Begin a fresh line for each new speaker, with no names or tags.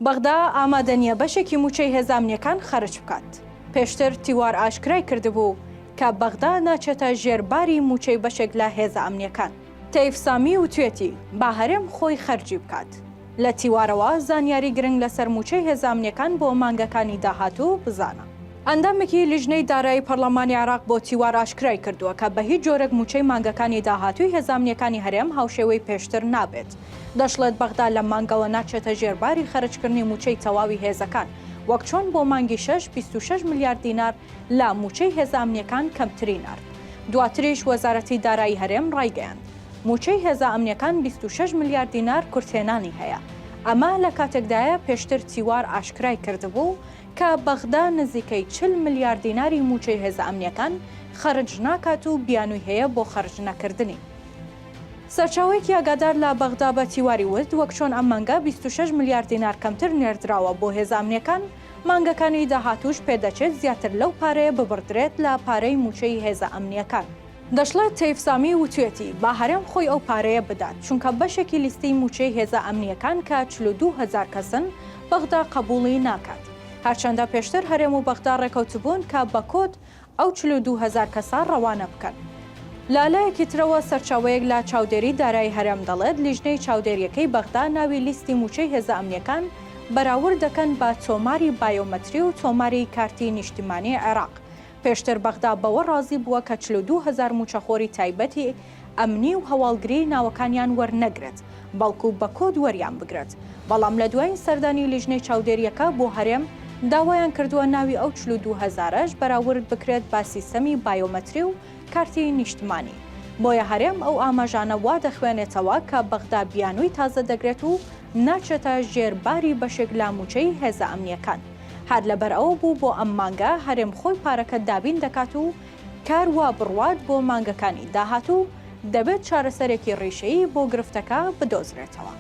بەغدا ئامادە نییە بەشێکی موچەی هێزانامنیەکان خەرج بکات. پێشتر تیوار ئاشکرای کردبوو کە بەغدا ناچێتە ژێرباری موچەی بەشێک لە هێزە ئەمنیەکان. تەیف سامی وتوێتی با هەرێم خۆی خەرجی بکات. لە تیوارەوە زانیاری گرنگ لەسەر موچەی هێزانامنیەکان بۆ مانگەکانی داهاتوو بزانە. ئەندامێکی لیژنەی دارایی پەرلەمانی عێراق بۆ تیوار ئاشکرای کردووە کە بە هیچ جۆرێک موچەی مانگەکانی داهاتووی هێزانامنیەکانی هەرێم هاوشێوەی پێشتر نابێت. دەشڵێت بەغدا لە مانگەوە ناچێتە ژێرباری خەرجکردنی موچەی تەواوی هێزەکان، وەک چۆن بۆ مانگی 26 میلیارد دینار لە موچەی هێزانامنیەکان کەمتری نرد. دواتریش وەزارەتی دارایی هەرێم ڕایگەیاند موچەی هێزانامنیەکان 26 میلیارد دینار کورتێنانی هەیە. ئەمە لە کاتێکدایە پێشتر تیوار ئاشکرای کردبوو کە بەغدا نزیکەی 40 میلیارد دیناری موچەی هێزانامنیەکان خەرج ناکات و بیانووی هەیە بۆ خەرج نەکردنی. سەرچاوەیەکی ئاگادار لە بەغدا بە تیواری وت وەک چۆن ئەم مانگە 26 میلیارد دینار کەمتر نێردراوە بۆ هێزانامنیەکان، مانگەکانی داهاتووش پێدەچێت زیاتر لەو پارەیە ببڕدرێت لە پارەی موچەی هێزانامنیەکان. دەشڵێت تەیف سامی وتوێتی با هەرێم خۆی ئەو پارەیە بدات، چونکە بەشێکی لیستی موچەی هێزانامنیەکان کە 42,000 کەسن بەغدا قبوڵی ناکات. هەرچەندە پێشتر هەرێم و بەغدا ڕێکەوتبوون کە بە کۆد ئەو 42,000 کەسە ڕەوانە بکەن. لالایەکی ترەوە سەرچاوەیەک لە چاودێری دارایی هەرێم دەڵێت لیژنەی چاودێریەکەی بەغدا ناوی لیستی موچەی هێزانامنیەکان بەراورد دەکەن بە تۆماری بایۆمەتری و تۆماری کارتی نیشتیمانی عێراق. پێشتر بەغدا بەوە ڕازی بووە کە 42,000 موچەخۆری تایبەتی ئەمنی و هەواڵگری ناوەکانیان وەرنەگرێت، بەڵکو بە کۆد وەریان بگرێت. بەڵام لە دوای سەردانی لیژنەی چاودێریەکە بۆ هەرێم داوایان کردووە ناوی ئەو 42,000ش بەراورد بکرێت با سیستەمی بایۆمەتری و کارتی نیشتمانی. بۆیە هەرێم ئەو ئاماژانە وا دەخوێنێتەوە کە بەغدا بیانووی تازە دەگرێت و ناچێتە ژێرباری بەشێک لە موچەی هێزانامنیەکان. هەر لەبەر ئەوە بوو بۆ ئەم مانگە هەرێم خۆی پارەکە دابین دەکات و کار وا بڕوات بۆ مانگەکانی داهاتوو دەبێت چارەسەرێکی ڕیشەیی بۆ گرفتەکە بدۆزرێتەوە.